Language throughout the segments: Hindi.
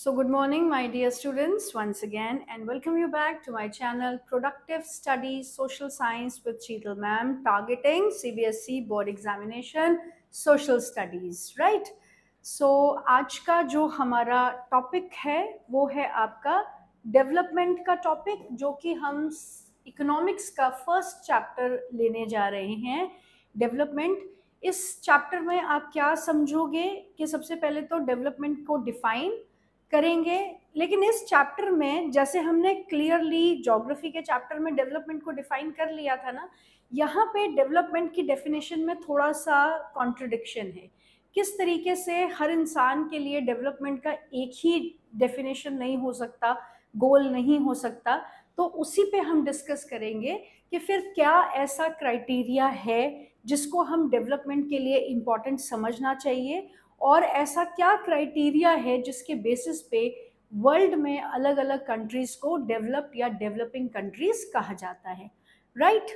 So good morning my dear students once again and welcome you back to my channel Productive Studies Social Science with Sheetal ma'am targeting CBSE board examination social studies right. So आज का जो हमारा टॉपिक है वो है आपका डेवलपमेंट का टॉपिक जो कि हम इकोनॉमिक्स का फर्स्ट चैप्टर लेने जा रहे हैं डेवलपमेंट। इस चैप्टर में आप क्या समझोगे कि सबसे पहले तो डेवलपमेंट को डिफाइन करेंगे, लेकिन इस चैप्टर में जैसे हमने क्लियरली ज्योग्राफी के चैप्टर में डेवलपमेंट को डिफाइन कर लिया था ना, यहाँ पे डेवलपमेंट की डेफिनेशन में थोड़ा सा कॉन्ट्रडिक्शन है। किस तरीके से हर इंसान के लिए डेवलपमेंट का एक ही डेफिनेशन नहीं हो सकता, गोल नहीं हो सकता, तो उसी पे हम डिस्कस करेंगे कि फिर क्या ऐसा क्राइटेरिया है जिसको हम डेवलपमेंट के लिए इम्पोर्टेंट समझना चाहिए और ऐसा क्या क्राइटेरिया है जिसके बेसिस पे वर्ल्ड में अलग अलग कंट्रीज को डेवलप्ड या डेवलपिंग कंट्रीज कहा जाता है राइट।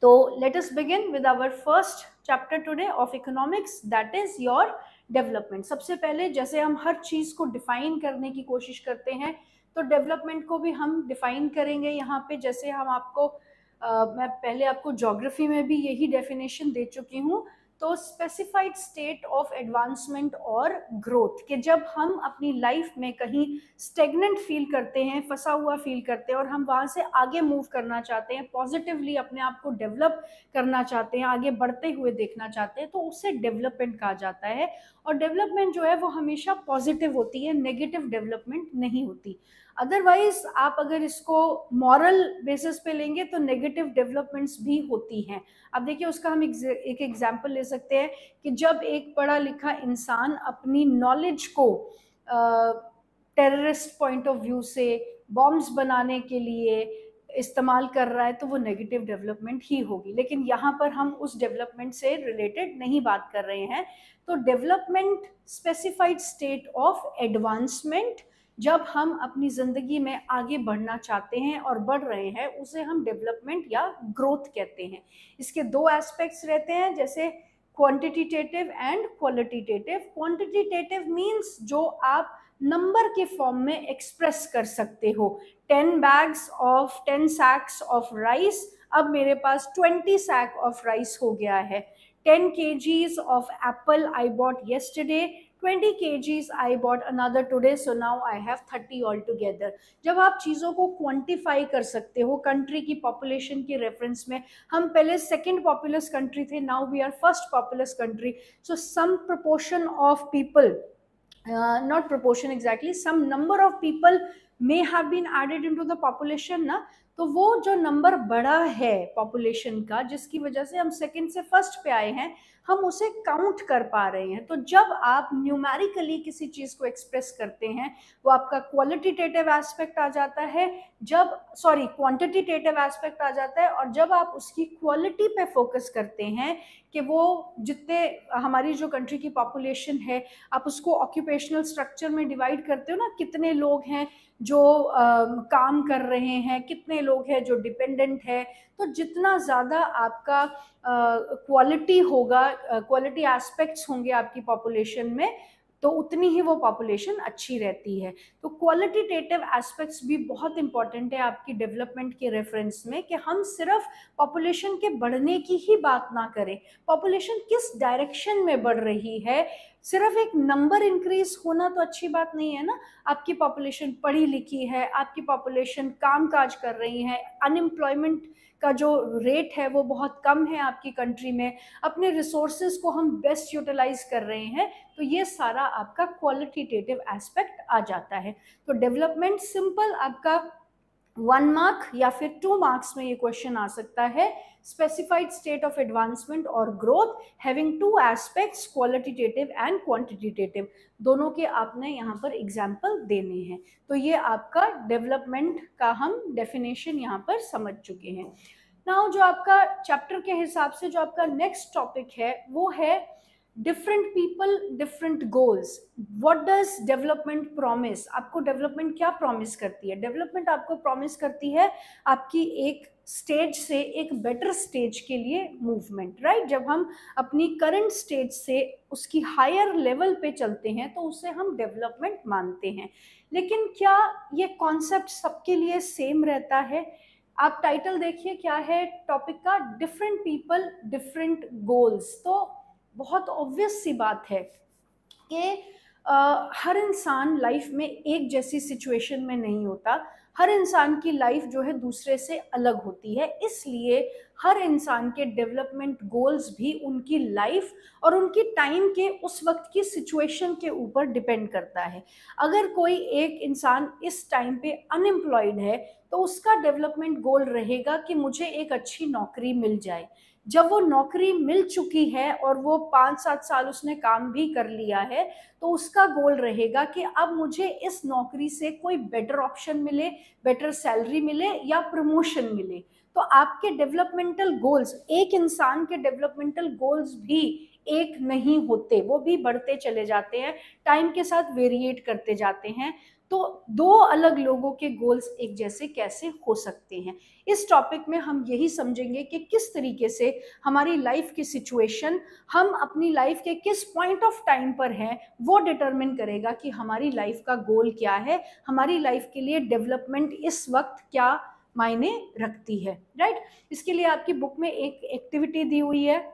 तो let us begin with our first chapter today of economics, that is your development. सबसे पहले जैसे हम हर चीज को डिफाइन करने की कोशिश करते हैं तो डेवलपमेंट को भी हम डिफाइन करेंगे यहाँ पे। जैसे हम आपको मैं पहले आपको ज्योग्राफी में भी यही डेफिनेशन दे चुकी हूँ, तो स्पेसिफाइड स्टेट ऑफ एडवांसमेंट और ग्रोथ, कि जब हम अपनी लाइफ में कहीं स्टेगनेंट फील करते हैं, फंसा हुआ फील करते हैं और हम वहाँ से आगे मूव करना चाहते हैं, पॉजिटिवली अपने आप को डेवलप करना चाहते हैं, आगे बढ़ते हुए देखना चाहते हैं, तो उससे डेवलपमेंट कहा जाता है। और डेवलपमेंट जो है वो हमेशा पॉजिटिव होती है, नेगेटिव डेवलपमेंट नहीं होती। अदरवाइज आप अगर इसको मॉरल बेसिस पे लेंगे तो नेगेटिव डेवलपमेंट्स भी होती हैं। अब देखिए उसका हम एक एग्जांपल ले सकते हैं कि जब एक पढ़ा लिखा इंसान अपनी नॉलेज को टेररिस्ट पॉइंट ऑफ व्यू से बॉम्ब्स बनाने के लिए इस्तेमाल कर रहा है तो वो नेगेटिव डेवलपमेंट ही होगी। लेकिन यहाँ पर हम उस डेवलपमेंट से रिलेटेड नहीं बात कर रहे हैं। तो development specified state of advancement, जब हम अपनी ज़िंदगी में आगे बढ़ना चाहते हैं और बढ़ रहे हैं, उसे हम डेवलपमेंट या ग्रोथ कहते हैं। इसके दो एस्पेक्ट्स रहते हैं, जैसे quantitative and qualitative. Quantitative means जो आप नंबर के फॉर्म में एक्सप्रेस कर सकते हो। 10 सैक्स ऑफ राइस, अब मेरे पास 20 सैक ऑफ राइस हो गया है। 10 kgs of apple I bought yesterday, 20 kgs I bought another today, so now I have 30 altogether। जब आप चीज़ों को क्वांटिफाई कर सकते हो कंट्री की पॉपुलेशन के रेफरेंस में, हम पहले सेकंड पॉपुलस कंट्री थे, now we are first populous country, so some proportion of people, not proportion exactly, some number of people may have been added into the population ना, तो वो जो नंबर बड़ा है पॉपुलेशन का, जिसकी वजह से हम सेकंड से फर्स्ट पे आए हैं, हम उसे काउंट कर पा रहे हैं। तो जब आप न्यूमेरिकली किसी चीज़ को एक्सप्रेस करते हैं वो आपका क्वालिटेटिव एस्पेक्ट आ जाता है, जब क्वांटिटेटिव एस्पेक्ट आ जाता है। और जब आप उसकी क्वालिटी पे फोकस करते हैं कि वो जितने हमारी जो कंट्री की पॉपुलेशन है, आप उसको ऑक्यूपेशनल स्ट्रक्चर में डिवाइड करते हो ना, कितने लोग हैं जो काम कर रहे हैं, कितने लोग हैं जो डिपेंडेंट है, तो जितना ज़्यादा आपका क्वालिटी होगा, क्वालिटी एस्पेक्ट्स होंगे आपकी पॉपुलेशन में, तो उतनी ही वो पॉपुलेशन अच्छी रहती है। तो क्वालिटेटिव एस्पेक्ट्स भी बहुत इंपॉर्टेंट है आपकी डेवलपमेंट के रेफरेंस में, कि हम सिर्फ पॉपुलेशन के बढ़ने की ही बात ना करें, पॉपुलेशन किस डायरेक्शन में बढ़ रही है। सिर्फ एक नंबर इंक्रीज होना तो अच्छी बात नहीं है ना। आपकी पॉपुलेशन पढ़ी लिखी है, आपकी पॉपुलेशन काम काज कर रही है, अनएम्प्लॉयमेंट का जो रेट है वो बहुत कम है आपकी कंट्री में, अपने रिसोर्सेज को हम बेस्ट यूटिलाइज कर रहे हैं, तो ये सारा आपका क्वालिटेटिव एस्पेक्ट आ जाता है। तो डेवलपमेंट सिंपल आपका 1 मार्क या फिर 2 मार्क्स में ये क्वेश्चन आ सकता है। स्पेसिफाइड स्टेट ऑफ एडवांसमेंट और growth having 2 aspects, qualitative and quantitative, दोनों के आपने यहाँ पर एग्जाम्पल देने हैं। तो ये आपका डेवलपमेंट का हम डेफिनेशन यहाँ पर समझ चुके हैं। नाउ जो आपका चैप्टर के हिसाब से जो आपका नेक्स्ट टॉपिक है वो है different people different goals. What does development promise? आपको डेवलपमेंट क्या प्रॉमिस करती है? डेवलपमेंट आपको प्रॉमिस करती है आपकी एक स्टेज से एक बेटर स्टेज के लिए मूवमेंट, राइट। जब हम अपनी करंट स्टेज से उसकी हायर लेवल पे चलते हैं तो उसे हम डेवलपमेंट मानते हैं। लेकिन क्या ये कॉन्सेप्ट सबके लिए सेम रहता है? आप टाइटल देखिए क्या है टॉपिक का, डिफरेंट पीपल डिफरेंट गोल्स। तो बहुत ऑब्वियस सी बात है कि हर इंसान लाइफ में एक जैसी सिचुएशन में नहीं होता, हर इंसान की लाइफ जो है दूसरे से अलग होती है, इसलिए हर इंसान के डेवलपमेंट गोल्स भी उनकी लाइफ और उनकी टाइम के उस वक्त की सिचुएशन के ऊपर डिपेंड करता है। अगर कोई एक इंसान इस टाइम पे अनएम्प्लॉयड है तो उसका डेवलपमेंट गोल रहेगा कि मुझे एक अच्छी नौकरी मिल जाए। जब वो नौकरी मिल चुकी है और वो 5-7 साल उसने काम भी कर लिया है तो उसका गोल रहेगा कि अब मुझे इस नौकरी से कोई बेटर ऑप्शन मिले, बेटर सैलरी मिले या प्रमोशन मिले। तो आपके डेवलपमेंटल गोल्स, एक इंसान के डेवलपमेंटल गोल्स भी एक नहीं होते, वो भी बढ़ते चले जाते हैं, टाइम के साथ वेरिएट करते जाते हैं। तो दो अलग लोगों के गोल्स एक जैसे कैसे हो सकते हैं? इस टॉपिक में हम यही समझेंगे कि किस तरीके से हमारी लाइफ की सिचुएशन, हम अपनी लाइफ के किस पॉइंट ऑफ टाइम पर हैं, वो डिटरमिन करेगा कि हमारी लाइफ का गोल क्या है, हमारी लाइफ के लिए डेवलपमेंट इस वक्त क्या मायने रखती है, राइट। इसके लिए आपकी बुक में एक एक्टिविटी दी हुई है,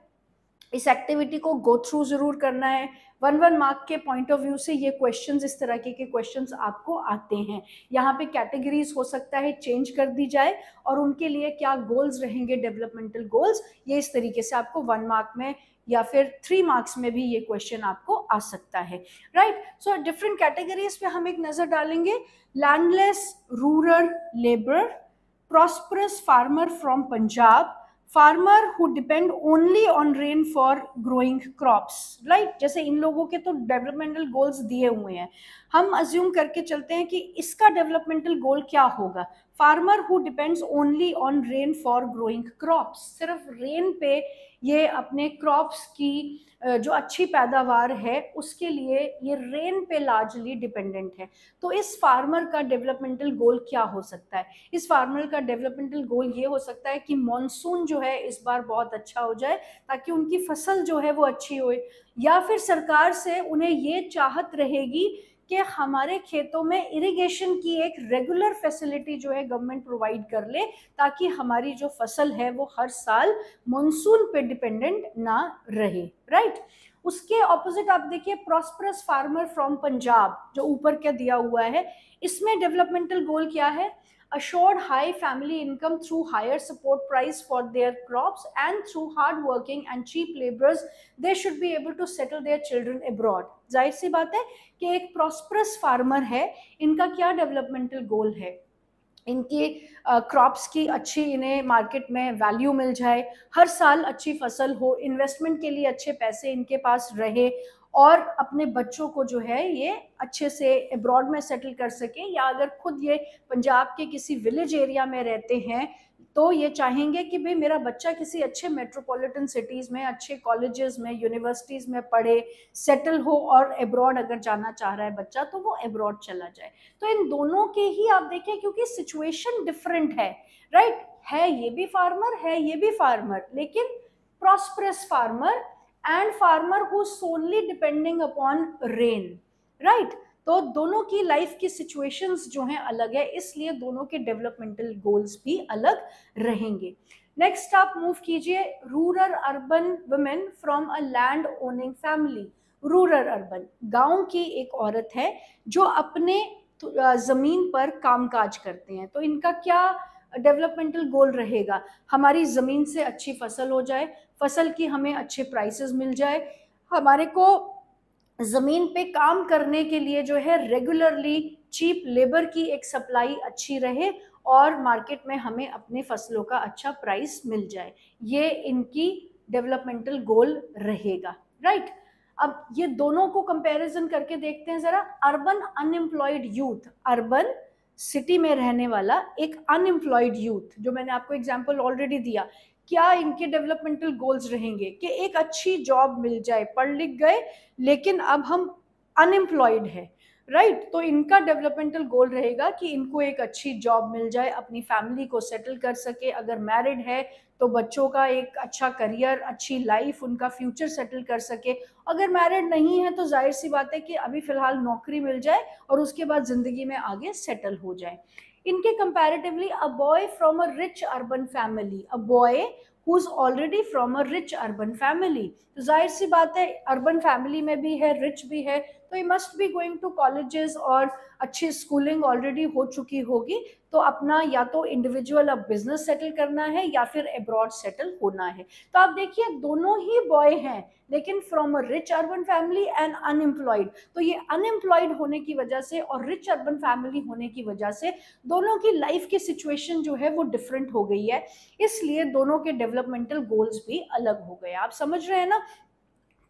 इस एक्टिविटी को गो थ्रू जरूर करना है। 1 मार्क के पॉइंट ऑफ व्यू से ये क्वेश्चंस, इस तरह के क्वेश्चंस आपको आते हैं। यहाँ पे कैटेगरीज हो सकता है चेंज कर दी जाए और उनके लिए क्या गोल्स रहेंगे, डेवलपमेंटल गोल्स, ये इस तरीके से आपको 1 मार्क में या फिर 3 मार्क्स में भी ये क्वेश्चन आपको आ सकता है, राइट। सो डिफरेंट कैटेगरीज पे हम एक नजर डालेंगे। Landless rural labour, prosperous farmer from Punjab, farmer who depend only on rain for growing crops, right. जैसे इन लोगों के तो डेवलपमेंटल गोल्स दिए हुए हैं, हम अज्यूम करके चलते हैं कि इसका डेवलपमेंटल गोल क्या होगा। Farmer who depends only on rain for growing crops, सिर्फ रेन पे ये अपने क्रॉप्स की जो अच्छी पैदावार है उसके लिए ये रेन पे लार्जली डिपेंडेंट है। तो इस फार्मर का डेवलपमेंटल गोल क्या हो सकता है? इस फार्मर का डेवलपमेंटल गोल ये हो सकता है कि मॉनसून जो है इस बार बहुत अच्छा हो जाए ताकि उनकी फसल जो है वो अच्छी हो, या फिर सरकार से उन्हें ये चाहत रहेगी कि हमारे खेतों में इरिगेशन की एक रेगुलर फैसिलिटी जो है गवर्नमेंट प्रोवाइड कर ले ताकि हमारी जो फसल है वो हर साल मॉनसून पे डिपेंडेंट ना रहे, राइट। उसके ऑपोजिट आप देखिए प्रॉस्परस फार्मर फ्रॉम पंजाब, जो ऊपर क्या दिया हुआ है, इसमें डेवलपमेंटल गोल क्या है? assured high family income through higher support price for their crops and through hard working and cheap laborers they should be able to settle their children abroad। जाहिर सी बात है कि एक प्रॉस्परस फार्मर है, इनका क्या डेवलपमेंटल गोल है? इनकी क्रॉप्स की अच्छी इन्हें मार्केट में वैल्यू मिल जाए, हर साल अच्छी फसल हो, इन्वेस्टमेंट के लिए अच्छे पैसे इनके पास रहे और अपने बच्चों को जो है ये अच्छे से अब्रॉड में सेटल कर सके, या अगर खुद ये पंजाब के किसी विलेज एरिया में रहते हैं तो ये चाहेंगे कि भाई मेरा बच्चा किसी अच्छे मेट्रोपॉलिटन सिटीज़ में, अच्छे कॉलेजेस में, यूनिवर्सिटीज़ में पढ़े, सेटल हो, और अब्रॉड अगर जाना चाह रहा है बच्चा तो वो अब्रॉड चला जाए। तो इन दोनों के ही आप देखें क्योंकि सिचुएशन डिफरेंट है, राइट। है ये भी फार्मर, है ये भी फार्मर, लेकिन prosperous farmer and farmer who solely depending upon rain, right. तो दोनों की लाइफ की सिचुएशंस जो हैं अलग है, इसलिए दोनों के डेवलपमेंटल गोल्स भी अलग रहेंगे। नेक्स्ट आप मूव कीजिए, rural urban women from a land owning family. Rural urban, गांव की एक औरत है जो अपने जमीन पर कामकाज करते हैं, तो इनका क्या डेवलपमेंटल गोल रहेगा? हमारी ज़मीन से अच्छी फसल हो जाए, फसल की हमें अच्छे प्राइसेस मिल जाए, हमारे को ज़मीन पे काम करने के लिए जो है रेगुलरली चीप लेबर की एक सप्लाई अच्छी रहे और मार्केट में हमें अपने फसलों का अच्छा प्राइस मिल जाए, ये इनकी डेवलपमेंटल गोल रहेगा, राइट। अब ये दोनों को कंपैरिजन करके देखते हैं ज़रा। Urban unemployed youth, urban city में रहने वाला एक अनएम्प्लॉयड यूथ, जो मैंने आपको एग्जांपल ऑलरेडी दिया, क्या इनके डेवलपमेंटल गोल्स रहेंगे कि एक अच्छी जॉब मिल जाए, पढ़ लिख गए लेकिन अब हम अनएम्प्लॉयड है, राइट। तो इनका डेवलपमेंटल गोल रहेगा कि इनको एक अच्छी जॉब मिल जाए, अपनी फैमिली को सेटल कर सके, अगर मैरिड है तो बच्चों का एक अच्छा करियर, अच्छी लाइफ, उनका फ्यूचर सेटल कर सके। अगर मैरिड नहीं है तो जाहिर सी बात है कि अभी फिलहाल नौकरी मिल जाए और उसके बाद जिंदगी में आगे सेटल हो जाए। इनके comparatively a boy from a rich urban family, a boy who is already from a rich urban family, तो जाहिर सी बात है अर्बन फैमिली में भी है, रिच भी है, तो he must be going to colleges और अच्छी स्कूलिंग ऑलरेडी हो चुकी होगी। तो अपना या तो इंडिविजुअल अब बिजनेस सेटल करना है या फिर अब्रॉड सेटल होना है। तो आप देखिए दोनों ही बॉय हैं, लेकिन from a rich urban family and unemployed. तो ये अनएम्प्लॉयड होने की वजह से और रिच अर्बन फैमिली होने की वजह से दोनों की लाइफ की सिचुएशन जो है वो डिफरेंट हो गई है, इसलिए दोनों के डेवलपमेंटल गोल्स भी अलग हो गए। आप समझ रहे हैं ना?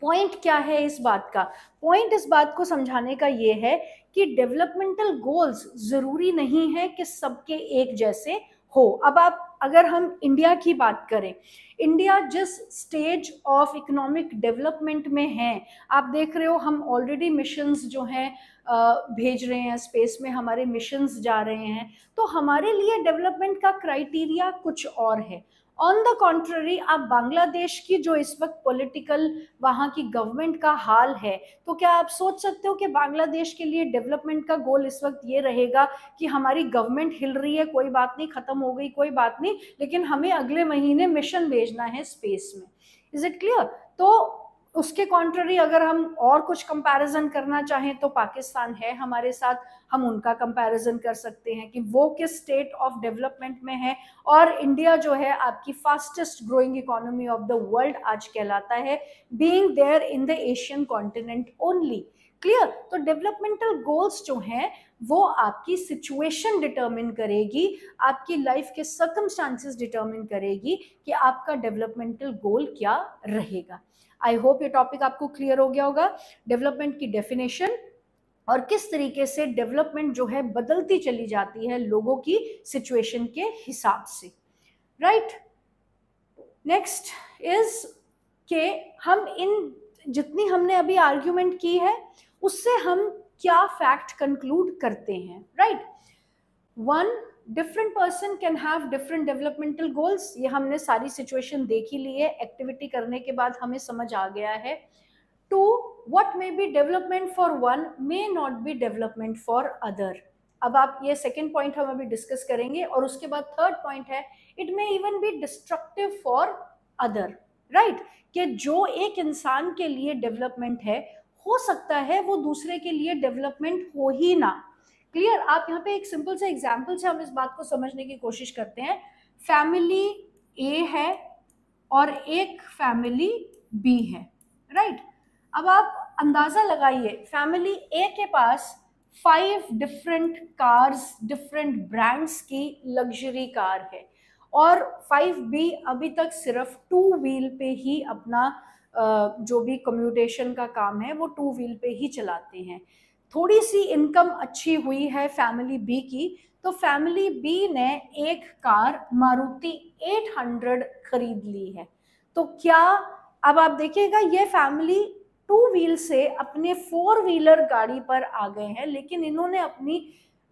पॉइंट क्या है इस बात का? पॉइंट इस बात को समझाने का ये है कि डेवलपमेंटल गोल्स जरूरी नहीं है कि सबके एक जैसे हो। अब आप अगर हम इंडिया की बात करें, इंडिया जिस स्टेज ऑफ इकोनॉमिक डेवलपमेंट में है, आप देख रहे हो हम ऑलरेडी मिशंस जो हैं भेज रहे हैं, स्पेस में हमारे मिशंस जा रहे हैं, तो हमारे लिए डेवलपमेंट का क्राइटेरिया कुछ और है। ऑन द कॉन्ट्ररी आप बांग्लादेश की जो इस वक्त पॉलिटिकल वहाँ की गवर्नमेंट का हाल है, तो क्या आप सोच सकते हो कि बांग्लादेश के लिए डेवलपमेंट का गोल इस वक्त ये रहेगा कि हमारी गवर्नमेंट हिल रही है, कोई बात नहीं, खत्म हो गई, कोई बात नहीं, लेकिन हमें अगले महीने मिशन भेजना है स्पेस में। Is it clear? तो उसके कॉन्ट्ररी अगर हम और कुछ कंपैरिजन करना चाहें तो पाकिस्तान है हमारे साथ, हम उनका कंपैरिजन कर सकते हैं कि वो किस स्टेट ऑफ डेवलपमेंट में है, और इंडिया जो है आपकी fastest growing economy of the world आज कहलाता है, being there in the Asian continent only. Clear? तो डेवलपमेंटल गोल्स जो हैं वो आपकी सिचुएशन डिटरमिन करेगी, आपकी लाइफ के सर्कमस्टांसेस डिटरमिन करेगी कि आपका डेवलपमेंटल गोल क्या रहेगा। आई होप ये टॉपिक आपको क्लियर हो गया होगा। डेवलपमेंट की डेफिनेशन और किस तरीके से डेवलपमेंट जो है बदलती चली जाती है लोगों की सिचुएशन के हिसाब से। राइट? नेक्स्ट इज के हम इन जितनी हमने अभी आर्ग्यूमेंट की है उससे हम क्या फैक्ट कंक्लूड करते हैं? Right? One, different person can have different developmental goals. ये हमने सारी सिचुएशन देख ही ली है, एक्टिविटी करने के बाद हमें समझ आ गया है। Two, what may be development for one may not be development for other। अब आप ये सेकेंड पॉइंट हम अभी डिस्कस करेंगे, और उसके बाद थर्ड पॉइंट है it may even be destructive for other. Right? कि जो एक इंसान के लिए डेवलपमेंट है हो सकता है वो दूसरे के लिए डेवलपमेंट हो ही ना। क्लियर? आप यहाँ पे एक सिंपल से एग्जाम्पल से हम इस बात को समझने की कोशिश करते हैं। फैमिली ए है और एक फैमिली बी है। राइट? अब आप अंदाजा लगाइए, फैमिली ए के पास 5 डिफरेंट कार्स, डिफरेंट ब्रांड्स की लग्जरी कार है, और 5B अभी तक सिर्फ 2 व्हील पे ही अपना जो भी कम्यूटेशन का काम है वो 2 व्हील पे ही चलाते हैं। थोड़ी सी इनकम अच्छी हुई है फैमिली बी की, तो फैमिली बी ने एक कार मारुति 800 खरीद ली है। तो क्या, अब आप देखिएगा ये फैमिली 2 व्हील से अपने 4 व्हीलर गाड़ी पर आ गए हैं, लेकिन इन्होंने अपनी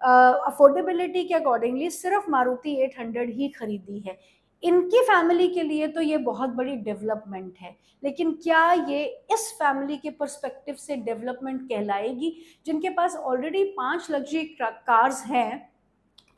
अफोर्डेबिलिटी के अकॉर्डिंगली सिर्फ मारुति 800 ही खरीदी है। इनकी फैमिली के लिए तो ये बहुत बड़ी डेवलपमेंट है, लेकिन क्या ये इस फैमिली के पर्सपेक्टिव से डेवलपमेंट कहलाएगी? जिनके पास ऑलरेडी 5 लग्जरी कार्स हैं,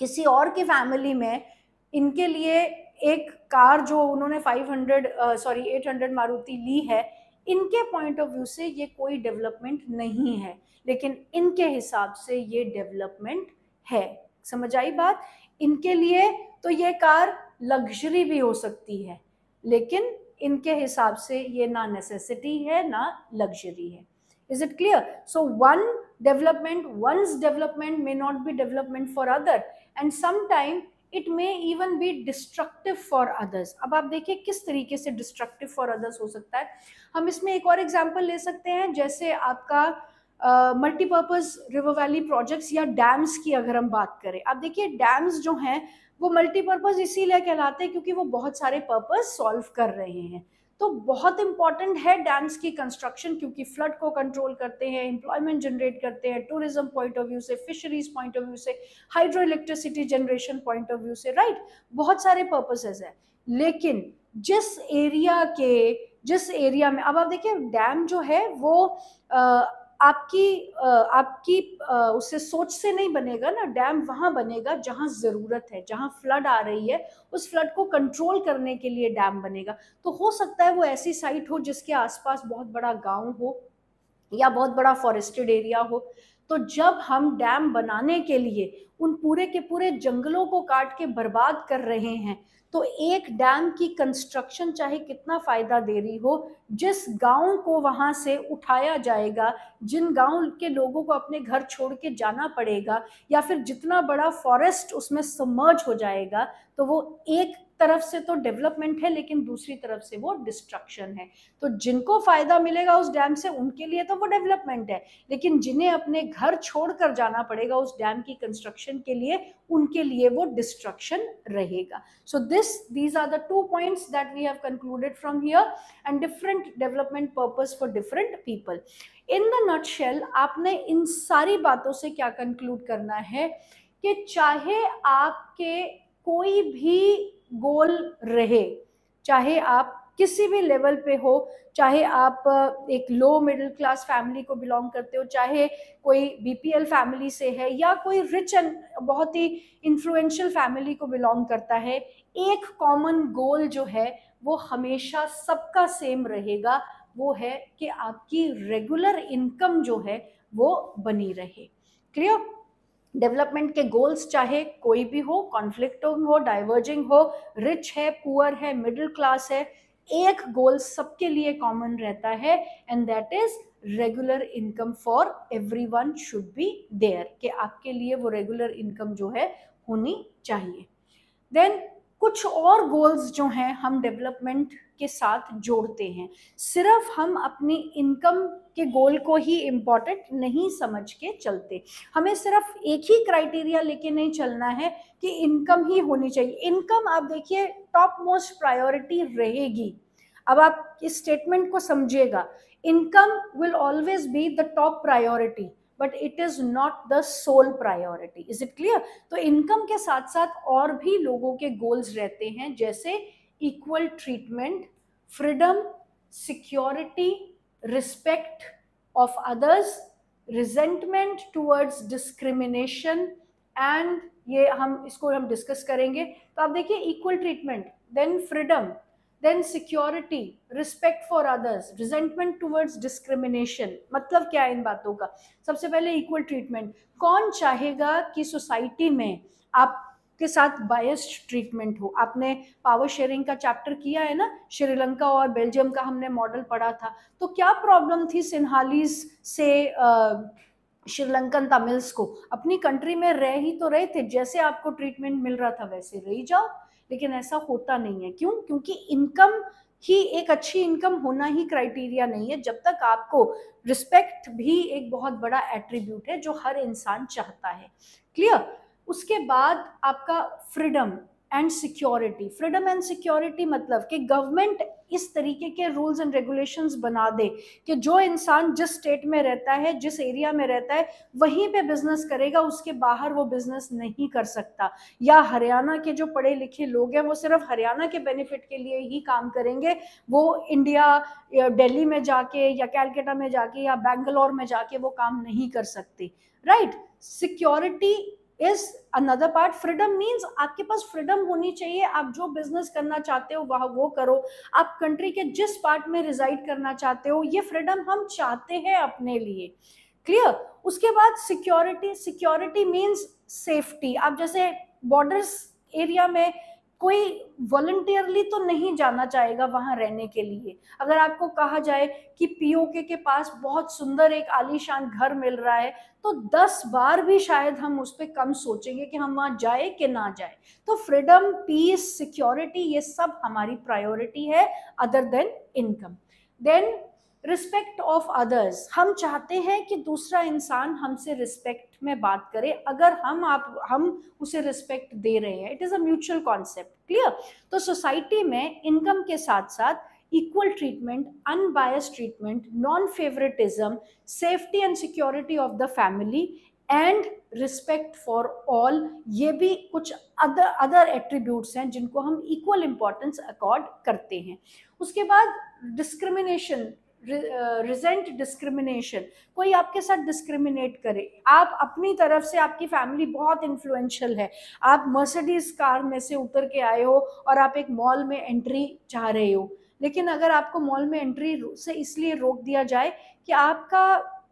किसी और की फैमिली में इनके लिए एक कार जो उन्होंने 800 मारुति ली है, इनके पॉइंट ऑफ व्यू से ये कोई डेवलपमेंट नहीं है, लेकिन इनके हिसाब से ये डेवलपमेंट है। समझ आई बात? इनके लिए तो ये कार लग्जरी भी हो सकती है, लेकिन इनके हिसाब से ये ना नेसेसिटी है ना लग्जरी है। Is it clear? So one's development may not be development for other, and sometime it may even be destructive for others। अब आप देखिए किस तरीके से destructive for others हो सकता है। हम इसमें एक और एग्जाम्पल ले सकते हैं, जैसे आपका मल्टीपर्पज रिवर वैली प्रोजेक्ट्स या डैम्स की अगर हम बात करें। आप देखिए डैम्स जो हैं वो मल्टीपर्पज इसीलिए कहलाते हैं क्योंकि वो बहुत सारे पर्पज सॉल्व कर रहे हैं। तो बहुत इंपॉर्टेंट है डैम्स की कंस्ट्रक्शन, क्योंकि फ्लड को कंट्रोल करते हैं, एम्प्लॉयमेंट जनरेट करते हैं, टूरिज्म पॉइंट ऑफ व्यू से, फिशरीज पॉइंट ऑफ व्यू से, hydro electricity generation point of view से, राइट, बहुत सारे पर्पसेस है। लेकिन जिस एरिया में अब आप देखिए डैम जो है वो आपकी उससे सोच से नहीं बनेगा ना, डैम वहां बनेगा जहां जरूरत है, जहां फ्लड आ रही है उस फ्लड को कंट्रोल करने के लिए डैम बनेगा। तो हो सकता है वो ऐसी साइट हो जिसके आसपास बहुत बड़ा गांव हो या बहुत बड़ा फॉरेस्टेड एरिया हो। तो जब हम डैम बनाने के लिए उन पूरे के पूरे जंगलों को काट के बर्बाद कर रहे हैं, तो एक डैम की कंस्ट्रक्शन चाहे कितना फायदा दे रही हो, जिस गांव को वहां से उठाया जाएगा, जिन गांव के लोगों को अपने घर छोड़ के जाना पड़ेगा, या फिर जितना बड़ा फॉरेस्ट उसमें सबमर्ज हो जाएगा, तो वो एक तरफ से तो डेवलपमेंट है लेकिन दूसरी तरफ से वो डिस्ट्रक्शन है। तो जिनको फायदा मिलेगा उस डैम से उनके लिए तो वो डेवलपमेंट है, लेकिन जिन्हें अपने घर छोड़कर जाना पड़ेगा उस डैम की कंस्ट्रक्शन के लिए, उनके लिए वो डिस्ट्रक्शन रहेगा। सो these are the 2 points that we have concluded from here, and different development purpose for different people. In the nutshell, आपने इन सारी बातों से क्या कंक्लूड करना है कि चाहे आपके कोई भी गोल रहे, चाहे आप किसी भी लेवल पे हो, चाहे आप एक लो मिडिल क्लास फैमिली को बिलोंग करते हो, चाहे कोई बीपीएल फैमिली से है या कोई रिच एंड बहुत ही इन्फ्लुएंशियल फैमिली को बिलोंग करता है, एक कॉमन गोल जो है वो हमेशा सबका सेम रहेगा, वो है कि आपकी रेगुलर इनकम जो है वो बनी रहे। क्लियर? डेवलपमेंट के गोल्स चाहे कोई भी हो, कॉन्फ्लिक्टिंग हो, डाइवर्जिंग हो, रिच है, पुअर है, मिडिल क्लास है, एक गोल सबके लिए कॉमन रहता है, and that is regular income for everyone should be there, कि आपके लिए वो रेगुलर इनकम जो है होनी चाहिए। देन कुछ और गोल्स जो हैं हम डेवलपमेंट के साथ जोड़ते हैं, सिर्फ हम अपनी इनकम के गोल को ही इम्पोर्टेंट नहीं समझ के चलते। हमें सिर्फ एक ही क्राइटेरिया लेके नहीं चलना है कि इनकम ही होनी चाहिए। इनकम आप देखिए टॉप मोस्ट प्रायोरिटी रहेगी। अब आप इस स्टेटमेंट को समझिएगा, income will always be the top priority, but it is not the sole priority. Is it clear? तो इनकम के साथ साथ और भी लोगों के गोल्स रहते हैं, जैसे equal treatment, freedom, security, respect of others, resentment towards discrimination, and ये इसको हम डिस्कस करेंगे। तो आप देखिए equal treatment, then freedom, then security, respect for others, resentment towards discrimination. मतलब क्या है इन बातों का? सबसे पहले इक्वल ट्रीटमेंट। कौन चाहेगा कि सोसाइटी में आपके साथ बायस्ड ट्रीटमेंट हो? आपने पावर शेयरिंग का चैप्टर किया है ना, श्रीलंका और बेल्जियम का हमने मॉडल पढ़ा था। तो क्या प्रॉब्लम थी सिन्हालीज से श्रीलंकन तमिल्स को? अपनी कंट्री में रह ही तो रहे थे, जैसे आपको ट्रीटमेंट मिल रहा था वैसे रही जाओ, लेकिन ऐसा होता नहीं है। क्यों? क्योंकि इनकम ही एक अच्छी इनकम होना ही क्राइटेरिया नहीं है, जब तक आपको रिस्पेक्ट भी एक बहुत बड़ा एट्रीब्यूट है जो हर इंसान चाहता है। क्लियर? उसके बाद आपका freedom and security. Freedom and security मतलब कि गवर्नमेंट इस तरीके के रूल्स एंड रेगुलेशंस बना दे कि जो इंसान जिस स्टेट में रहता है, जिस एरिया में रहता है, वहीं पे बिजनेस करेगा, उसके बाहर वो बिजनेस नहीं कर सकता। या हरियाणा के जो पढ़े लिखे लोग हैं वो सिर्फ हरियाणा के बेनिफिट के लिए ही काम करेंगे, वो इंडिया दिल्ली में जाके या कैलकाटा में जाके या बैंगलोर में जाके वो काम नहीं कर सकते। Right? Security is another part. Freedom means आपके पास फ्रीडम होनी चाहिए, आप जो बिजनेस करना चाहते हो वह वो करो, आप कंट्री के जिस पार्ट में रिजाइड करना चाहते हो, ये फ्रीडम हम चाहते हैं अपने लिए। क्लियर? उसके बाद सिक्योरिटी। Security means safety. आप जैसे बॉर्डर्स एरिया में कोई वॉलंटियरली तो नहीं जाना चाहेगा वहां रहने के लिए। अगर आपको कहा जाए कि पीओके के पास बहुत सुंदर एक आलीशान घर मिल रहा है, तो 10 बार भी शायद हम उस पर कम सोचेंगे कि हम वहां जाए कि ना जाए। तो फ्रीडम, पीस, सिक्योरिटी, ये सब हमारी प्रायोरिटी है other than income. Then respect of others. हम चाहते हैं कि दूसरा इंसान हमसे रिस्पेक्ट में बात करे, अगर हम उसे रिस्पेक्ट दे रहे हैं। It is a mutual concept. Clear? तो सोसाइटी में इनकम के साथ साथ equal treatment, unbiased treatment, non-favoritism, safety and security of the family and respect for all. ये भी कुछ अदर एट्रीब्यूट्स हैं जिनको हम इक्वल इंपॉर्टेंस अकॉर्ड करते हैं. उसके बाद डिस्क्रिमिनेशन, रिजेंट डिस्क्रिमिनेशन, कोई आपके साथ डिस्क्रिमिनेट करे, आप अपनी तरफ से, आपकी फैमिली बहुत इन्फ्लुएंशियल है, आप मर्सिडीज कार में से उतर के आए हो और आप एक मॉल में एंट्री चाह रहे हो, लेकिन अगर आपको मॉल में एंट्री से इसलिए रोक दिया जाए कि आपका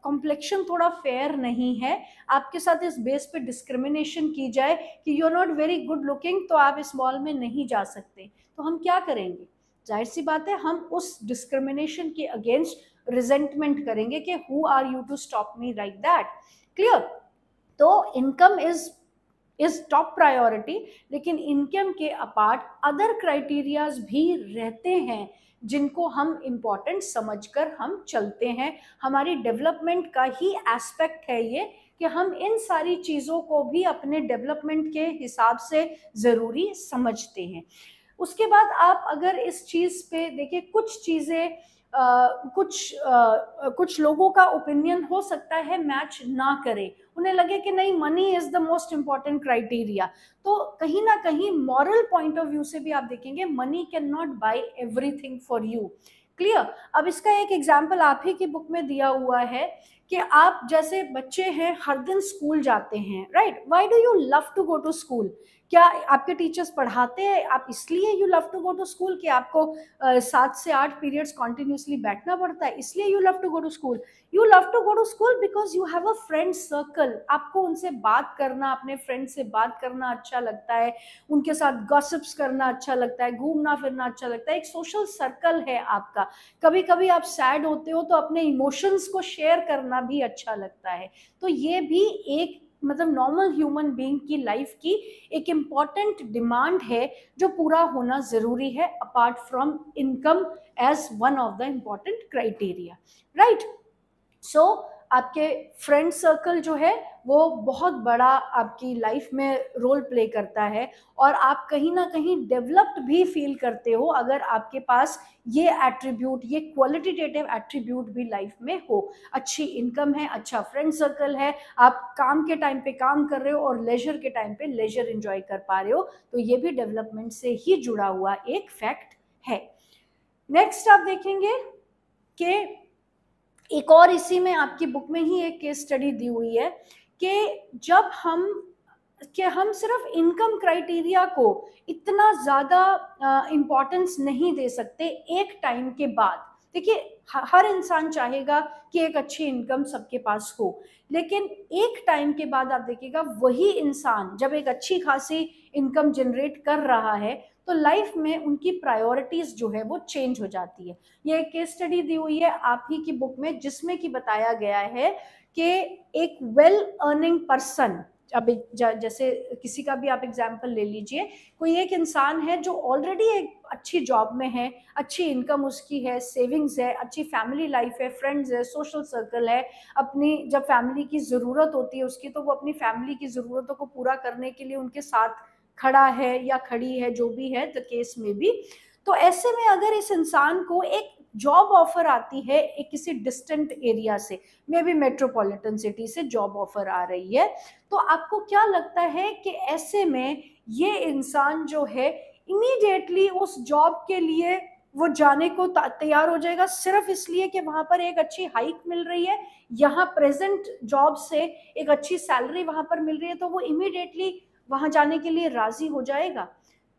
कॉम्प्लेक्शन थोड़ा फेयर नहीं है, आपके साथ इस बेस पे डिस्क्रिमिनेशन की जाए कि you are not very good looking, तो आप इस मॉल में नहीं जा सकते, तो हम क्या करेंगे? जाहिर सी बात है हम उस डिस्क्रिमिनेशन के अगेंस्ट रिजेंटमेंट करेंगे कि who are you to stop me like that. Clear? तो इनकम इज टॉप प्रायोरिटी, लेकिन इनकम के अपार्ट अदर क्राइटेरियाज भी रहते हैं जिनको हम इम्पोर्टेंट समझकर हम चलते हैं. हमारी डेवलपमेंट का ही एस्पेक्ट है ये कि हम इन सारी चीज़ों को भी अपने डेवलपमेंट के हिसाब से ज़रूरी समझते हैं. उसके बाद आप अगर इस चीज़ पे देखिए, कुछ चीज़ें कुछ लोगों का ओपिनियन हो सकता है मैच ना करे, उन्हें लगे कि नहीं money is the most important criteria, तो कहीं ना कहीं मॉरल पॉइंट ऑफ व्यू से भी आप देखेंगे money can not buy everything for you. Clear? अब इसका एक एग्जाम्पल आप ही की बुक में दिया हुआ है कि आप जैसे बच्चे हैं, हर दिन स्कूल जाते हैं, right? Why do you love to go to school? क्या आपके टीचर्स पढ़ाते हैं, आप इसलिए you love to go to school कि आपको 7 से 8 पीरियड्स कॉन्टिन्यूसली बैठना पड़ता है, इसलिए you love to go to school? You love to go to school because you have a friend circle, आपको उनसे बात करना, अपने फ्रेंड से बात करना अच्छा लगता है, उनके साथ गॉसिप्स करना अच्छा लगता है, घूमना फिरना अच्छा लगता है, एक सोशल सर्कल है आपका. कभी कभी आप सैड होते हो तो अपने इमोशंस को शेयर करना भी अच्छा लगता है. तो ये भी एक मतलब नॉर्मल ह्यूमन बीइंग की लाइफ की एक इम्पॉर्टेंट डिमांड है जो पूरा होना जरूरी है, apart from income as one of the important criteria, right? So आपके फ्रेंड सर्कल जो है वो बहुत बड़ा आपकी लाइफ में रोल प्ले करता है, और आप कहीं ना कहीं डेवलप्ड भी फील करते हो अगर आपके पास ये एट्रीब्यूट, ये क्वालिटेटिव एट्रीब्यूट भी लाइफ में हो. अच्छी इनकम है, अच्छा फ्रेंड सर्कल है, आप काम के टाइम पे काम कर रहे हो और लेजर के टाइम पे लेजर एंजॉय कर पा रहे हो, तो ये भी डेवलपमेंट से ही जुड़ा हुआ एक फैक्ट है. नेक्स्ट आप देखेंगे कि एक और इसी में आपकी बुक में ही एक केस स्टडी दी हुई है कि जब हम सिर्फ इनकम क्राइटेरिया को इतना ज़्यादा इम्पोर्टेंस नहीं दे सकते एक टाइम के बाद. देखिए, हर इंसान चाहेगा कि एक अच्छी इनकम सबके पास हो, लेकिन एक टाइम के बाद आप देखिएगा वही इंसान जब एक अच्छी खासी इनकम जनरेट कर रहा है तो लाइफ में उनकी प्रायोरिटीज जो है वो चेंज हो जाती है. ये एक केस स्टडी दी हुई है आप ही की बुक में जिसमें कि बताया गया है कि एक वेल अर्निंग पर्सन, अब जैसे किसी का भी आप एग्जाम्पल ले लीजिए, कोई एक इंसान है जो ऑलरेडी एक अच्छी जॉब में है, अच्छी इनकम उसकी है, सेविंग्स है, अच्छी फैमिली लाइफ है, फ्रेंड्स है, सोशल सर्कल है, अपनी जब फैमिली की ज़रूरत होती है उसकी तो वो अपनी फैमिली की ज़रूरतों को पूरा करने के लिए उनके साथ खड़ा है या खड़ी है, जो भी है द केस में भी. तो ऐसे में अगर इस इंसान को एक जॉब ऑफर आती है एक किसी डिस्टेंट एरिया से, मे बी मेट्रोपॉलिटन सिटी से जॉब ऑफर आ रही है, तो आपको क्या लगता है कि ऐसे में ये इंसान जो है इमीडिएटली उस जॉब के लिए वो जाने को तैयार हो जाएगा सिर्फ इसलिए कि वहां पर एक अच्छी हाइक मिल रही है, यहाँ प्रेजेंट जॉब से एक अच्छी सैलरी वहां पर मिल रही है, तो वो इमीडिएटली वहां जाने के लिए राजी हो जाएगा?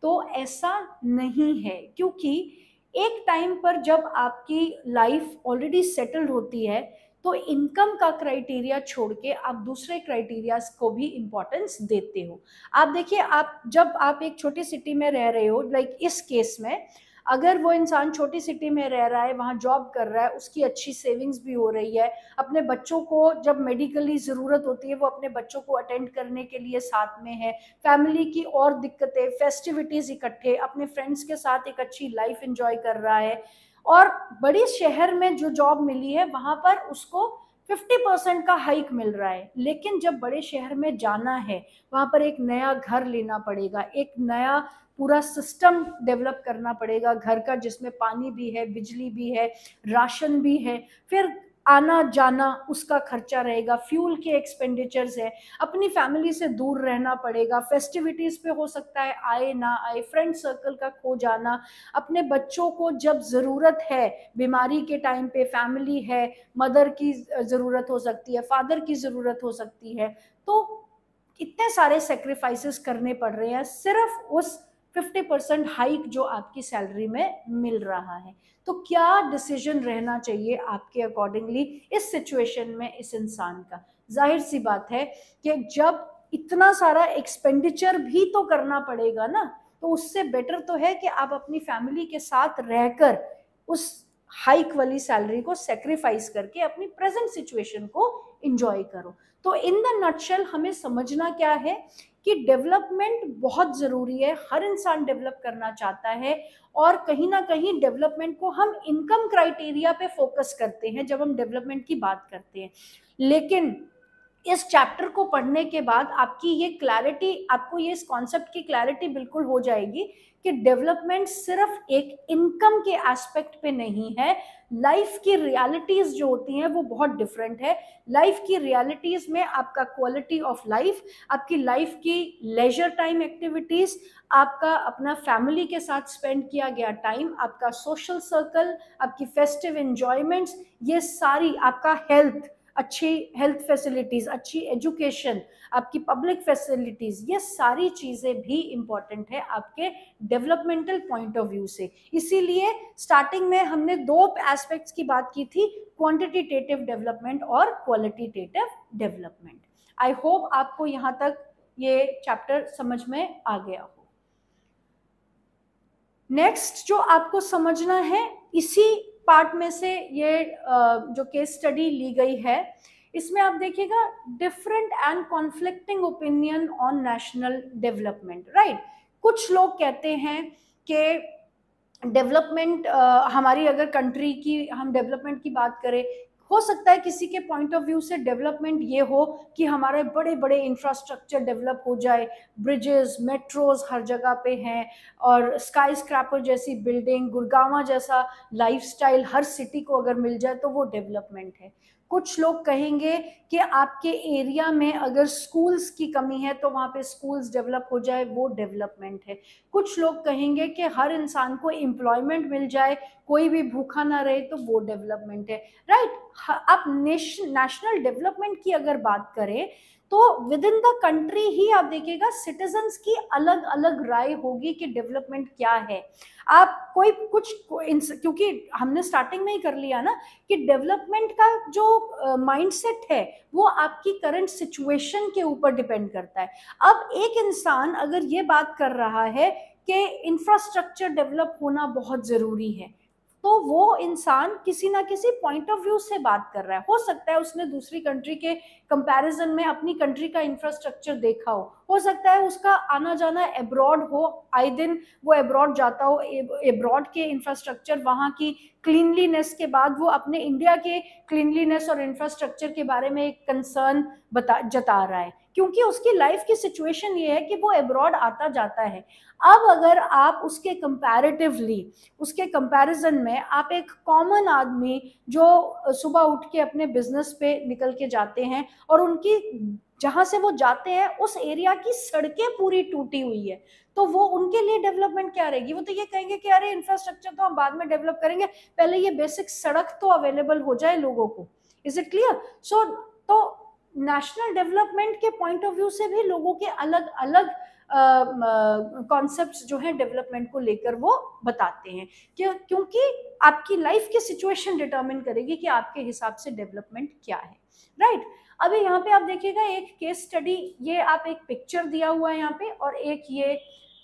तो ऐसा नहीं है, क्योंकि एक टाइम पर जब आपकी लाइफ ऑलरेडी सेटल्ड होती है तो इनकम का क्राइटेरिया छोड़ के आप दूसरे क्राइटेरियाज को भी इम्पोर्टेंस देते हो. आप देखिए, आप जब आप एक छोटी सिटी में रह रहे हो, लाइक इस केस में अगर वो इंसान छोटी सिटी में रह रहा है, वहाँ जॉब कर रहा है, उसकी अच्छी सेविंग्स भी हो रही है, अपने बच्चों को जब मेडिकली ज़रूरत होती है वो अपने बच्चों को अटेंड करने के लिए साथ में है, फैमिली की और दिक्कतें, फेस्टिविटीज़ इकट्ठे, अपने फ्रेंड्स के साथ एक अच्छी लाइफ एंजॉय कर रहा है, और बड़ी शहर में जो जॉब मिली है वहाँ पर उसको 50% का हाइक मिल रहा है, लेकिन जब बड़े शहर में जाना है, वहां पर एक नया घर लेना पड़ेगा, एक नया पूरा सिस्टम डेवलप करना पड़ेगा घर का, जिसमें पानी भी है, बिजली भी है, राशन भी है, फिर आना जाना उसका खर्चा रहेगा, फ्यूल के एक्सपेंडिचर्स है, अपनी फैमिली से दूर रहना पड़ेगा, फेस्टिविटीज पे हो सकता है आए ना आए, फ्रेंड सर्कल का खो जाना, अपने बच्चों को जब जरूरत है, बीमारी के टाइम पे फैमिली है, मदर की जरूरत हो सकती है, फादर की जरूरत हो सकती है, तो इतने सारे सेक्रीफाइसेस करने पड़ रहे हैं सिर्फ उस 50% हाइक जो आपकी सैलरी में मिल रहा है। तो क्या डिसीजन रहना चाहिए आपके अकॉर्डिंगली इस सिचुएशन में इस इंसान का? जाहिर सी बात है कि जब इतना सारा एक्सपेंडिचर भी तो करना पड़ेगा ना, तो उससे बेटर तो है कि आप अपनी फैमिली के साथ रहकर उस हाइक वाली सैलरी को सेक्रीफाइस करके अपनी प्रेजेंट सिचुएशन को एंजॉय करो। तो इन द नटशेल हमें समझना क्या है कि डेवलपमेंट बहुत ज़रूरी है, हर इंसान डेवलप करना चाहता है, और कहीं ना कहीं डेवलपमेंट को हम इनकम क्राइटेरिया पे फोकस करते हैं जब हम डेवलपमेंट की बात करते हैं, लेकिन इस चैप्टर को पढ़ने के बाद आपकी ये क्लैरिटी, आपको ये इस कॉन्सेप्ट की क्लैरिटी बिल्कुल हो जाएगी कि डेवलपमेंट सिर्फ एक इनकम के एस्पेक्ट पे नहीं है, लाइफ की रियलिटीज जो होती हैं वो बहुत डिफरेंट है। लाइफ की रियलिटीज में आपका क्वालिटी ऑफ लाइफ, आपकी लाइफ की लेजर टाइम एक्टिविटीज, आपका अपना फैमिली के साथ स्पेंड किया गया टाइम, आपका सोशल सर्कल, आपकी फेस्टिव एंजॉयमेंट्स, ये सारी, आपका हेल्थ, अच्छी हेल्थ फैसिलिटीज, अच्छी एजुकेशन, आपकी पब्लिक फैसिलिटीज, ये सारी चीजें भी इंपॉर्टेंट है आपके डेवलपमेंटल पॉइंट ऑफ व्यू से। इसीलिए स्टार्टिंग में हमने दो एस्पेक्ट्स की बात की थी, क्वांटिटेटिव डेवलपमेंट और क्वालिटेटिव डेवलपमेंट। आई होप आपको यहाँ तक ये चैप्टर समझ में आ गया हो। नेक्स्ट जो आपको समझना है, इसी पार्ट में से ये जो केस स्टडी ली गई है, इसमें आप देखिएगा different and conflicting opinion on national development, right. कुछ लोग कहते हैं कि डेवलपमेंट, हमारी अगर कंट्री की हम डेवलपमेंट की बात करें, हो सकता है किसी के पॉइंट ऑफ व्यू से डेवलपमेंट ये हो कि हमारे बड़े बड़े इंफ्रास्ट्रक्चर डेवलप हो जाए, ब्रिजेस, मेट्रोज हर जगह पे हैं, और स्काई स्क्रैपर जैसी बिल्डिंग, गुड़गांव जैसा लाइफस्टाइल हर सिटी को अगर मिल जाए तो वो डेवलपमेंट है। कुछ लोग कहेंगे कि आपके एरिया में अगर स्कूल्स की कमी है तो वहाँ पे स्कूल्स डेवलप हो जाए, वो डेवलपमेंट है। कुछ लोग कहेंगे कि हर इंसान को एम्प्लॉयमेंट मिल जाए, कोई भी भूखा ना रहे, तो वो डेवलपमेंट है, राइट। आप नेशनल डेवलपमेंट की अगर बात करें तो विद इन द कंट्री ही आप देखिएगा सिटीजन्स की अलग अलग राय होगी कि डेवलपमेंट क्या है। आप कोई कुछ, क्योंकि हमने स्टार्टिंग में ही कर लिया ना कि डेवलपमेंट का जो माइंडसेट है वो आपकी करंट सिचुएशन के ऊपर डिपेंड करता है। अब एक इंसान अगर ये बात कर रहा है कि इंफ्रास्ट्रक्चर डेवलप होना बहुत ज़रूरी है, तो वो इंसान किसी ना किसी पॉइंट ऑफ व्यू से बात कर रहा है। हो सकता है उसने दूसरी कंट्री के कंपैरिजन में अपनी कंट्री का इंफ्रास्ट्रक्चर देखा हो सकता है उसका आना जाना अब्रॉड हो, आए दिन वो अब्रॉड जाता हो, अब्रॉड के इंफ्रास्ट्रक्चर, वहाँ की क्लीनलीनेस के बाद वो अपने इंडिया के क्लीनलीनेस और इंफ्रास्ट्रक्चर के बारे में एक कंसर्न जता रहा है, क्योंकि उसकी लाइफ की सिचुएशन ये है कि वो अब्रॉड आता जाता है। अब अगर आप उसके कंपैरेटिवली, उसके कंपैरिजन में आप एक कॉमन आदमी जो सुबह उठ के अपने बिजनेस पे निकल के जाते हैं और उनकी जहां से वो जाते हैं उस एरिया की सड़कें पूरी टूटी हुई है, तो वो उनके लिए डेवलपमेंट क्या रहेगी? वो तो ये कहेंगे कि अरे इंफ्रास्ट्रक्चर तो हम बाद में डेवलप करेंगे, पहले ये बेसिक सड़क तो अवेलेबल हो जाए लोगों को। Is it clear? सो तो नेशनल डेवलपमेंट के पॉइंट ऑफ व्यू से भी लोगों के अलग अलग कॉन्सेप्ट्स जो है डेवलपमेंट को लेकर वो बताते हैं, क्योंकि आपकी लाइफ की सिचुएशन डिटरमिन करेगी कि आपके हिसाब से डेवलपमेंट क्या है, राइट। अभी यहाँ पे आप देखिएगा एक केस स्टडी, ये आप एक पिक्चर दिया हुआ है यहाँ पे, और एक ये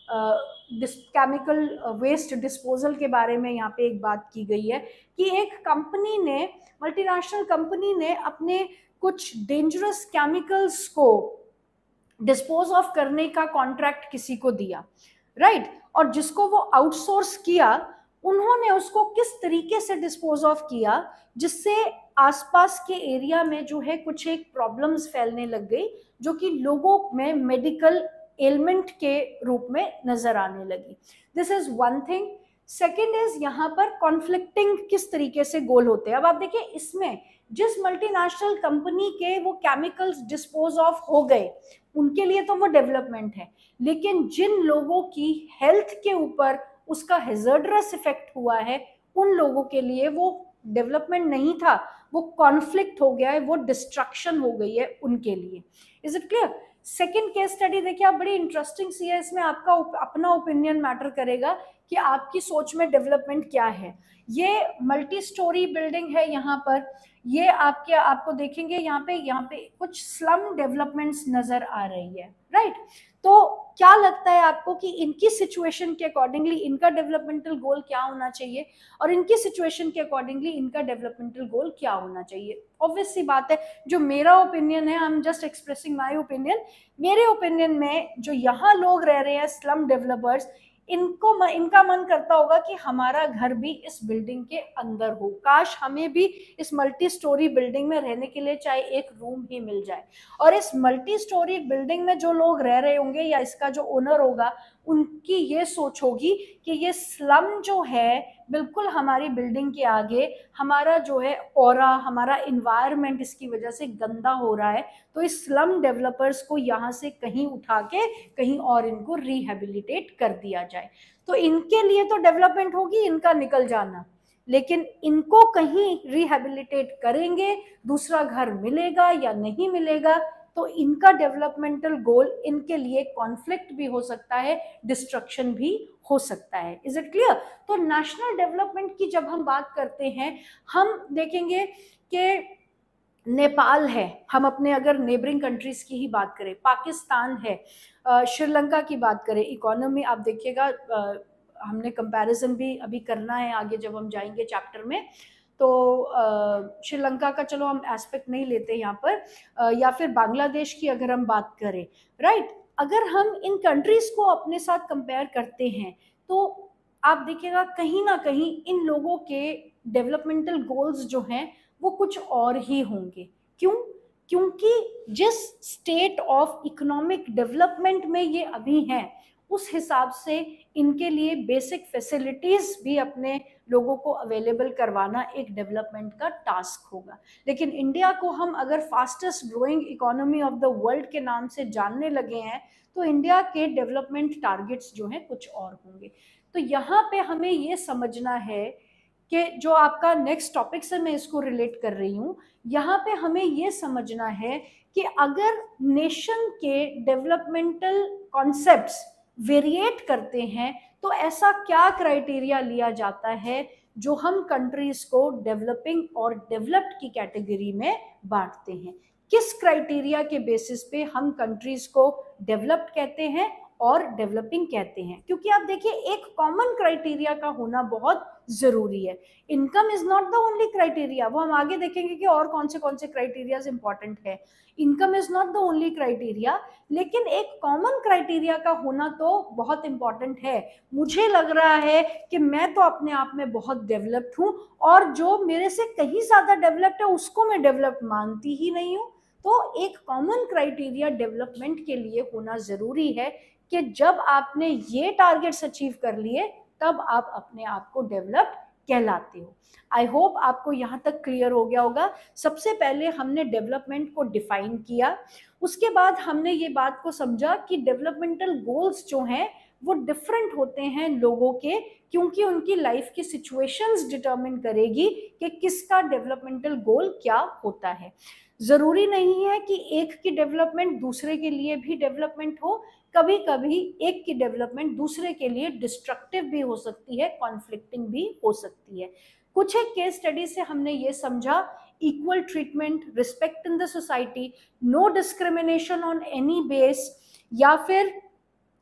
केमिकल वेस्ट डिस्पोजल के बारे में यहाँ पे एक बात की गई है कि एक कंपनी ने, मल्टीनेशनल कंपनी ने अपने कुछ डेंजरस केमिकल्स को डिस्पोज ऑफ करने का कॉन्ट्रैक्ट किसी को दिया, राइट। और जिसको वो आउटसोर्स किया उन्होंने उसको किस तरीके से डिस्पोज ऑफ किया जिससे आसपास के एरिया में जो है कुछ एक प्रॉब्लम्स फैलने लग गई जो कि लोगों में मेडिकल एलिमेंट के रूप में नजर आने लगी। This is one thing. Second is यहाँ पर कॉन्फ्लिक्टिंग किस तरीके से गोल होते हैं। अब आप देखिए इसमें जिस मल्टीनेशनल कंपनी के वो केमिकल्स डिस्पोज ऑफ हो गए उनके लिए तो वो डेवलपमेंट है, लेकिन जिन लोगों की हेल्थ के ऊपर उसका हैजर्डस इफेक्ट हुआ है उन लोगों के लिए वो डेवलपमेंट नहीं था, वो कॉन्फ्लिक्ट हो गया है, वो डिस्ट्रक्शन हो गई है उनके लिए। Is it clear? Second case study देखिए आप, बड़ी इंटरेस्टिंग सी है, इसमें आपका अपना ओपिनियन मैटर करेगा कि आपकी सोच में डेवलपमेंट क्या है। ये मल्टी स्टोरी बिल्डिंग है यहाँ पर, ये आपको देखेंगे यहाँ पे कुछ स्लम डेवलपमेंट्स नजर आ रही है, राइट? तो क्या लगता है आपको कि इनकी सिचुएशन के अकॉर्डिंगली इनका डेवलपमेंटल गोल क्या होना चाहिए और इनकी सिचुएशन के अकॉर्डिंगली इनका डेवलपमेंटल गोल क्या होना चाहिए? ऑब्वियस सी बात है, जो मेरा ओपिनियन है, I am just expressing my opinion, मेरे ओपिनियन में जो यहाँ लोग रह रहे हैं स्लम डेवलपर्स, इनका मन करता होगा कि हमारा घर भी इस बिल्डिंग के अंदर हो, काश हमें भी इस मल्टी स्टोरी बिल्डिंग में रहने के लिए चाहे एक रूम ही मिल जाए। और इस मल्टी स्टोरी बिल्डिंग में जो लोग रह रहे होंगे या इसका जो ओनर होगा उनकी ये सोच होगी कि ये स्लम जो है बिल्कुल हमारी बिल्डिंग के आगे, हमारा जो है ऑरा, हमारा इन्वायरमेंट इसकी वजह से गंदा हो रहा है, तो इस स्लम डेवलपर्स को यहाँ से कहीं उठा के कहीं और इनको रिहेबिलिटेट कर दिया जाए। तो इनके लिए तो डेवलपमेंट होगी इनका निकल जाना, लेकिन इनको कहीं रिहेबिलिटेट करेंगे, दूसरा घर मिलेगा या नहीं मिलेगा, तो इनका डेवलपमेंटल गोल इनके लिए कॉन्फ्लिक्ट भी हो सकता है, डिस्ट्रक्शन भी हो सकता है। Is it clear? तो नेशनल डेवलपमेंट की जब हम बात करते हैं, हम देखेंगे कि नेपाल है, हम अपने अगर नेबरिंग कंट्रीज की ही बात करें, पाकिस्तान है, श्रीलंका की बात करें, इकोनॉमी आप देखिएगा, हमने कंपैरिजन भी अभी करना है आगे जब हम जाएंगे चैप्टर में, तो श्रीलंका का चलो हम एस्पेक्ट नहीं लेते यहाँ पर, या फिर बांग्लादेश की अगर हम बात करें, राइट? अगर हम इन कंट्रीज को अपने साथ कंपेयर करते हैं तो आप देखिएगा कहीं ना कहीं इन लोगों के डेवलपमेंटल गोल्स जो हैं वो कुछ और ही होंगे। क्यों? क्योंकि जिस स्टेट ऑफ इकोनॉमिक डेवलपमेंट में ये अभी हैं उस हिसाब से इनके लिए बेसिक फैसिलिटीज भी अपने लोगों को अवेलेबल करवाना एक डेवलपमेंट का टास्क होगा। लेकिन इंडिया को हम अगर fastest growing economy of the world के नाम से जानने लगे हैं तो इंडिया के डेवलपमेंट टारगेट्स जो हैं कुछ और होंगे। तो यहाँ पे हमें ये समझना है कि जो आपका नेक्स्ट टॉपिक से मैं इसको रिलेट कर रही हूँ, यहाँ पे हमें ये समझना है कि अगर नेशन के डेवलपमेंटल कॉन्सेप्ट्स वेरिएट करते हैं तो ऐसा क्या क्राइटेरिया लिया जाता है जो हम कंट्रीज को डेवलपिंग और डेवलप्ड की कैटेगरी में बांटते हैं? किस क्राइटेरिया के बेसिस पे हम कंट्रीज को डेवलप्ड कहते हैं और डेवलपिंग कहते हैं? क्योंकि आप देखिए एक कॉमन क्राइटेरिया का होना बहुत जरूरी है। Income is not the only criteria, वो हम आगे देखेंगे कि और कौन से क्राइटेरियाज इंपॉर्टेंट है। Income is not the only criteria, लेकिन एक कॉमन क्राइटेरिया का होना तो बहुत इंपॉर्टेंट है। मुझे लग रहा है कि मैं तो अपने आप में बहुत डेवलप्ड हूँ और जो मेरे से कहीं ज्यादा डेवलप्ड है उसको मैं डेवलप्ड मानती ही नहीं हूँ। तो एक कॉमन क्राइटेरिया डेवलपमेंट के लिए होना जरूरी है कि जब आपने ये टारगेट्स अचीव कर लिए तब आप अपने आप को डेवलप्ड कहलाते हो। आई होप आपको यहाँ तक क्लियर हो गया होगा। सबसे पहले हमने डेवलपमेंट को डिफाइन किया, उसके बाद हमने ये बात को समझा कि डेवलपमेंटल गोल्स जो हैं वो डिफरेंट होते हैं लोगों के, क्योंकि उनकी लाइफ की सिचुएशंस डिटरमिन करेगी कि किसका डेवलपमेंटल गोल क्या होता है। जरूरी नहीं है कि एक की डेवलपमेंट दूसरे के लिए भी डेवलपमेंट हो, कभी कभी एक की डेवलपमेंट दूसरे के लिए डिस्ट्रक्टिव भी हो सकती है, कॉन्फ्लिक्टिंग भी हो सकती है। कुछ एक केस स्टडी से हमने ये समझा, equal treatment, respect in the society, no discrimination on any base, या फिर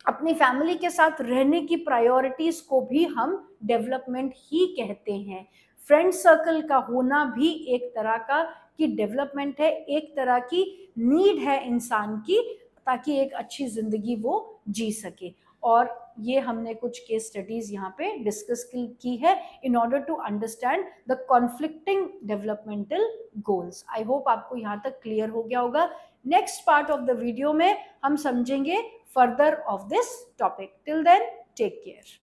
अपनी फैमिली के साथ रहने की प्रायोरिटीज को भी हम डेवलपमेंट ही कहते हैं। फ्रेंड सर्कल का होना भी एक तरह का की डेवलपमेंट है, एक तरह की नीड है इंसान की ताकि एक अच्छी जिंदगी वो जी सके। और ये हमने कुछ केस स्टडीज यहाँ पे डिस्कस की है in order to understand the conflicting developmental goals. I hope आपको यहाँ तक क्लियर हो गया होगा। Next part of the video में हम समझेंगे further of this topic. Till then take care.